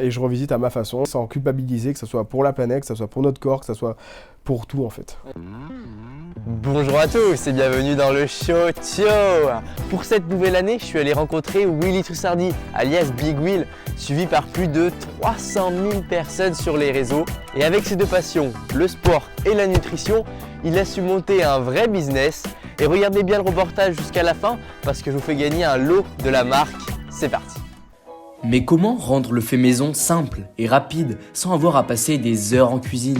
Et je revisite à ma façon, sans culpabiliser, que ce soit pour la planète, que ce soit pour notre corps, que ce soit pour tout en fait. Bonjour à tous et bienvenue dans le show Tio. Pour cette nouvelle année, je suis allé rencontrer Willy Trussardi, alias Big Will, suivi par plus de 300 000 personnes sur les réseaux. Et avec ses deux passions, le sport et la nutrition, il a su monter un vrai business. Et regardez bien le reportage jusqu'à la fin parce que je vous fais gagner un lot de la marque. C'est parti. Mais comment rendre le fait maison simple et rapide sans avoir à passer des heures en cuisine?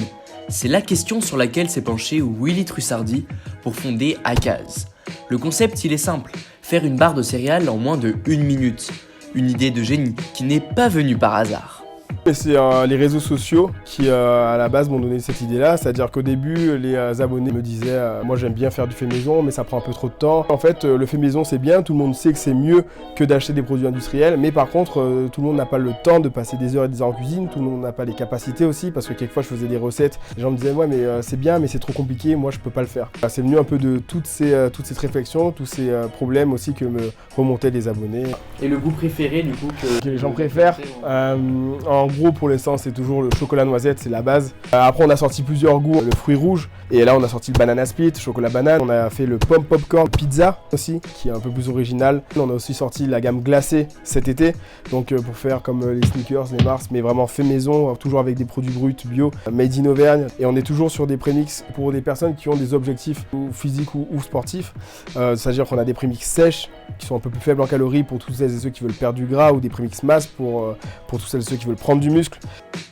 C'est la question sur laquelle s'est penché Willy Trussardi pour fonder Akaz. Le concept il est simple, faire une barre de céréales en moins de 1 minute. Une idée de génie qui n'est pas venue par hasard. Et c'est les réseaux sociaux qui à la base m'ont donné cette idée-là, c'est-à-dire qu'au début les abonnés me disaient moi j'aime bien faire du fait maison mais ça prend un peu trop de temps. En fait le fait maison c'est bien, tout le monde sait que c'est mieux que d'acheter des produits industriels, mais par contre tout le monde n'a pas le temps de passer des heures et des heures en cuisine, tout le monde n'a pas les capacités aussi, parce que quelquefois je faisais des recettes, les gens me disaient ouais mais c'est bien mais c'est trop compliqué, moi je peux pas le faire. C'est venu un peu de toutes cette réflexion, tous ces problèmes aussi que me remontaient les abonnés. Et le goût préféré du coup Que les gens préfèrent, en gros pour l'instant c'est toujours le chocolat noisette, c'est la base. Après on a sorti plusieurs goûts, le fruit rouge, et là on a sorti le banana split, chocolat banane. On a fait le pomme popcorn pizza aussi, qui est un peu plus original. On a aussi sorti la gamme glacée cet été, donc pour faire comme les sneakers, les Mars, mais vraiment fait maison, toujours avec des produits bruts, bio, made in Auvergne. Et on est toujours sur des prémix pour des personnes qui ont des objectifs ou physiques ou sportifs. C'est-à-dire qu'on a des prémix sèches, qui sont un peu plus faibles en calories pour tous celles et ceux qui veulent perdre du gras, ou des prémix masse pour tous celles et ceux qui veulent prendre du muscle.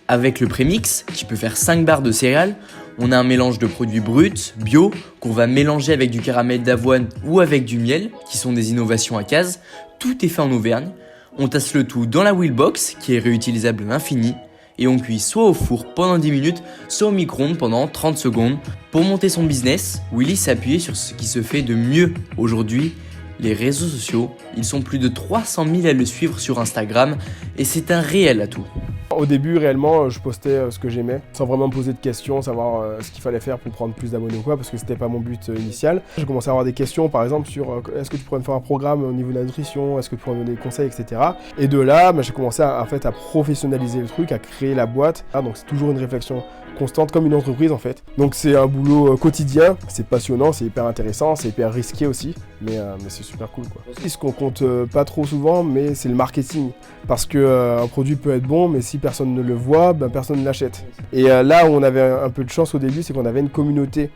Avec le prémix, qui peut faire 5 barres de céréales, on a un mélange de produits bruts, bio, qu'on va mélanger avec du caramel d'avoine ou avec du miel, qui sont des innovations Akaz. Tout est fait en Auvergne. On tasse le tout dans la Wheelbox, qui est réutilisable à l'infini, et on cuit soit au four pendant 10 minutes, soit au micro-ondes pendant 30 secondes. Pour monter son business, Willy s'est appuyé sur ce qui se fait de mieux aujourd'hui, les réseaux sociaux. Ils sont plus de 300 000 à le suivre sur Instagram, et c'est un réel atout. Au début, réellement, je postais ce que j'aimais, sans vraiment me poser de questions, savoir ce qu'il fallait faire pour prendre plus d'abonnés ou quoi, parce que c'était pas mon but initial. J'ai commencé à avoir des questions, par exemple, sur est-ce que tu pourrais me faire un programme au niveau de la nutrition, est-ce que tu pourrais me donner des conseils, etc. Et de là, j'ai commencé à professionnaliser le truc, à créer la boîte. Donc c'est toujours une réflexion constante, comme une entreprise en fait. Donc c'est un boulot quotidien, c'est passionnant, c'est hyper intéressant, c'est hyper risqué aussi, mais c'est super cool quoi. Ce qu'on compte pas trop souvent, mais c'est le marketing, parce que un produit peut être bon, mais si personne ne le voit, personne ne l'achète. Et là où on avait un peu de chance au début, c'est qu'on avait une communauté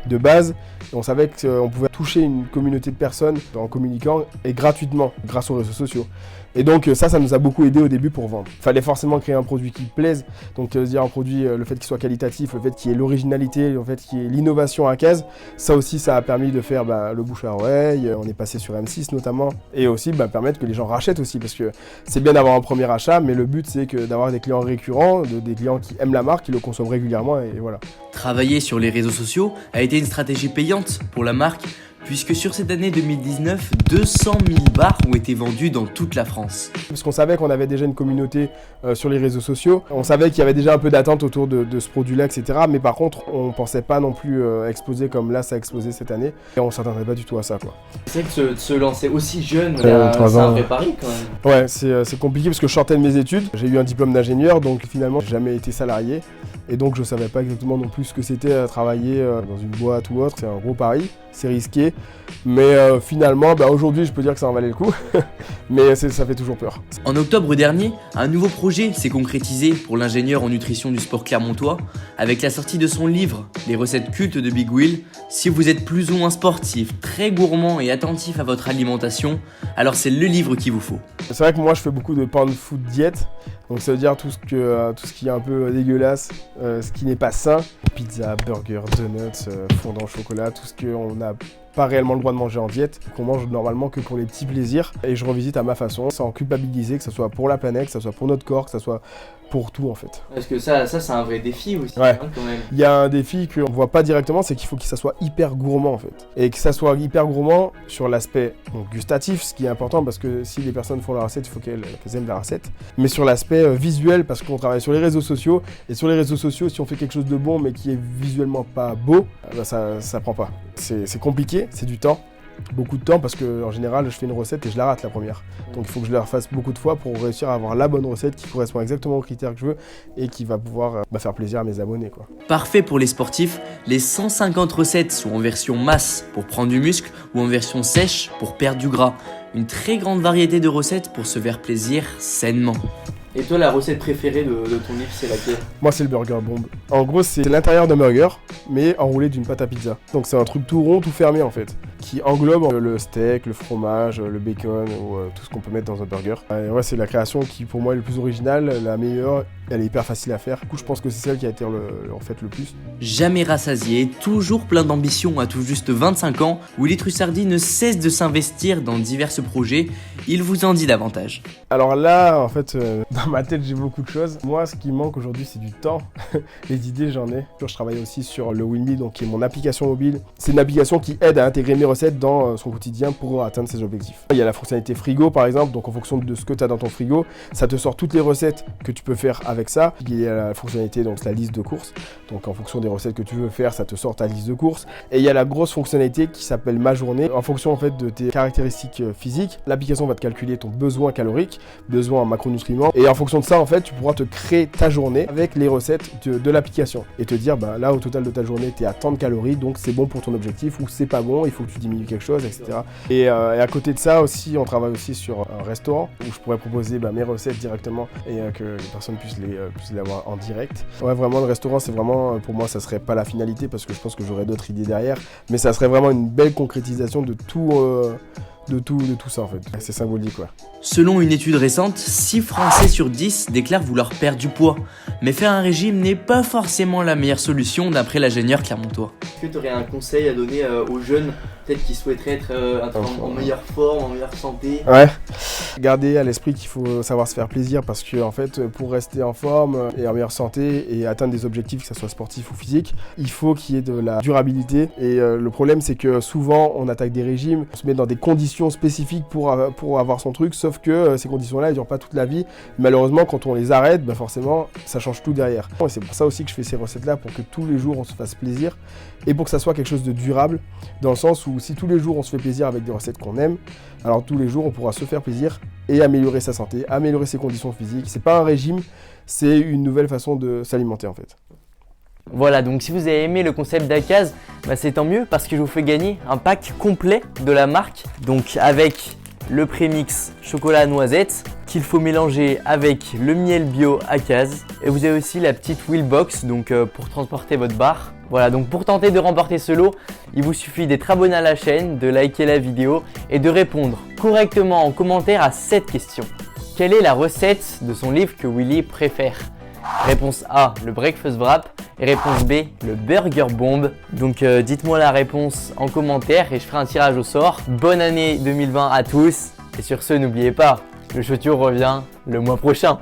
de base, et on savait qu'on pouvait toucher une communauté de personnes en communiquant et gratuitement grâce aux réseaux sociaux. Et donc ça nous a beaucoup aidé au début pour vendre. Il fallait forcément créer un produit qui plaise, donc dire un produit, le fait qu'il soit qualitatif, le fait qu'il y ait l'originalité, le fait qu'il y ait l'innovation à Akaz, ça aussi ça a permis de faire le bouche à oreille, on est passé sur M6 notamment, et aussi permettre que les gens rachètent aussi, parce que c'est bien d'avoir un premier achat, mais le but c'est d'avoir des clients récurrents, des clients qui aiment la marque, qui le consomment régulièrement, et voilà. Travailler sur les réseaux sociaux a été une stratégie payante pour la marque, puisque sur cette année 2019, 200 000 barres ont été vendues dans toute la France. Parce qu'on savait qu'on avait déjà une communauté sur les réseaux sociaux, on savait qu'il y avait déjà un peu d'attente autour de ce produit-là, etc. Mais par contre, on ne pensait pas non plus exploser comme là ça a explosé cette année, et on ne s'attendait pas du tout à ça quoi. C'est vrai que se lancer aussi jeune, 3 c'est un ans. vrai pari quand même. Ouais, c'est compliqué parce que je sortais de mes études, j'ai eu un diplôme d'ingénieur, donc finalement j'ai jamais été salarié, et donc je savais pas exactement non plus ce que c'était à travailler dans une boîte ou autre. C'est un gros pari, c'est risqué, mais finalement aujourd'hui je peux dire que ça en valait le coup, mais ça fait toujours peur. En octobre dernier, un nouveau projet s'est concrétisé pour l'ingénieur en nutrition du sport clermontois avec la sortie de son livre, Les recettes cultes de Big Will. Si vous êtes plus ou moins sportif, très gourmand et attentif à votre alimentation, alors c'est le livre qu'il vous faut. C'est vrai que moi je fais beaucoup de pound food diète, donc ça veut dire tout ce qui est un peu dégueulasse, ce qui n'est pas sain, pizza, burger, donuts, fondant au chocolat, tout ce qu'on n'a pas réellement le droit de manger en diète, qu'on mange normalement que pour les petits plaisirs. Et je revisite à ma façon, sans culpabiliser, que ce soit pour la planète, que ce soit pour notre corps, que ce soit pour tout en fait. Parce que ça c'est un vrai défi aussi, ouais. Quand même. Il y a un défi qu'on ne voit pas directement, c'est qu'il faut que ça soit hyper gourmand en fait. Et que ça soit hyper gourmand sur l'aspect gustatif, ce qui est important, parce que si les personnes font la recette, il faut qu'elles aiment la recette. Mais sur l'aspect visuel, parce qu'on travaille sur les réseaux sociaux, et sur les réseaux sociaux, si on fait quelque chose de bon mais qui est visuellement pas beau, ça prend pas. C'est compliqué, c'est du temps. beaucoup de temps parce qu'en général, je fais une recette et je la rate la première. Donc il faut que je la refasse beaucoup de fois pour réussir à avoir la bonne recette qui correspond exactement aux critères que je veux et qui va pouvoir faire plaisir à mes abonnés, quoi. Parfait pour les sportifs, les 150 recettes sont en version masse pour prendre du muscle ou en version sèche pour perdre du gras. Une très grande variété de recettes pour se faire plaisir sainement. Et toi, la recette préférée de ton livre, c'est laquelle? Moi, c'est le burger bomb. En gros, c'est l'intérieur d'un burger, mais enroulé d'une pâte à pizza. Donc c'est un truc tout rond, tout fermé en fait, qui englobe le steak, le fromage, le bacon ou tout ce qu'on peut mettre dans un burger. Et ouais, c'est la création qui pour moi est le plus originale, la meilleure. Elle est hyper facile à faire. Du coup, je pense que c'est celle qui a été le plus. Jamais rassasié, toujours plein d'ambition à tout juste 25 ans, Willy Trussardi ne cesse de s'investir dans divers projets. Il vous en dit davantage. Alors là, en fait, dans ma tête, j'ai beaucoup de choses. Moi, ce qui manque aujourd'hui, c'est du temps. Les idées, j'en ai. Je travaille aussi sur le Wilmy, donc qui est mon application mobile. C'est une application qui aide à intégrer mes recettes dans son quotidien pour atteindre ses objectifs. Il y a la fonctionnalité frigo, par exemple. Donc en fonction de ce que tu as dans ton frigo, ça te sort toutes les recettes que tu peux faire avec ça. Il y a la fonctionnalité, donc la liste de courses. Donc en fonction des recettes que tu veux faire, ça te sort ta liste de courses. Et il y a la grosse fonctionnalité qui s'appelle ma journée. En fonction en fait de tes caractéristiques physiques, l'application va te calculer ton besoin calorique, besoin en macronutriments. Et en fonction de ça, en fait, tu pourras te créer ta journée avec les recettes de l'application. Et te dire, bah là, au total de ta journée, tu es à tant de calories, donc c'est bon pour ton objectif, ou c'est pas bon, il faut que tu diminues quelque chose, etc. Et à côté de ça aussi, on travaille aussi sur un restaurant où je pourrais proposer mes recettes directement et que les personnes puissent les avoir en direct. Ouais, vraiment, le restaurant, c'est vraiment, pour moi, ça serait pas la finalité parce que je pense que j'aurais d'autres idées derrière, mais ça serait vraiment une belle concrétisation de tout ça en fait. C'est symbolique, quoi. Selon une étude récente, 6 Français sur 10 déclarent vouloir perdre du poids. Mais faire un régime n'est pas forcément la meilleure solution d'après l'ingénieur clermontois. Est-ce que tu aurais un conseil à donner aux jeunes, peut-être qui souhaiteraient être en meilleure forme, en meilleure santé? Ouais, gardez à l'esprit qu'il faut savoir se faire plaisir parce que en fait, pour rester en forme et en meilleure santé et atteindre des objectifs, que ce soit sportif ou physique, il faut qu'il y ait de la durabilité. Et le problème, c'est que souvent, on attaque des régimes, on se met dans des conditions spécifiques pour avoir son truc, sauf que ces conditions-là, elles ne durent pas toute la vie. Malheureusement, quand on les arrête, forcément, ça change tout derrière. Et c'est pour ça aussi que je fais ces recettes-là, pour que tous les jours, on se fasse plaisir et pour que ça soit quelque chose de durable, dans le sens où si tous les jours, on se fait plaisir avec des recettes qu'on aime, alors tous les jours, on pourra se faire plaisir et améliorer sa santé, améliorer ses conditions physiques. C'est pas un régime, c'est une nouvelle façon de s'alimenter, en fait. Voilà, donc si vous avez aimé le concept d'Akaz, c'est tant mieux parce que je vous fais gagner un pack complet de la marque. Donc avec le prémix chocolat noisette qu'il faut mélanger avec le miel bio Akaz. Et vous avez aussi la petite wheel box donc pour transporter votre barre. Voilà, donc pour tenter de remporter ce lot, il vous suffit d'être abonné à la chaîne, de liker la vidéo et de répondre correctement en commentaire à cette question. Quelle est la recette de son livre que Willy préfère? Réponse A, le breakfast wrap, et réponse B, le burger bomb. Donc dites-moi la réponse en commentaire et je ferai un tirage au sort. Bonne année 2020 à tous et sur ce, n'oubliez pas, le Showtio revient le mois prochain.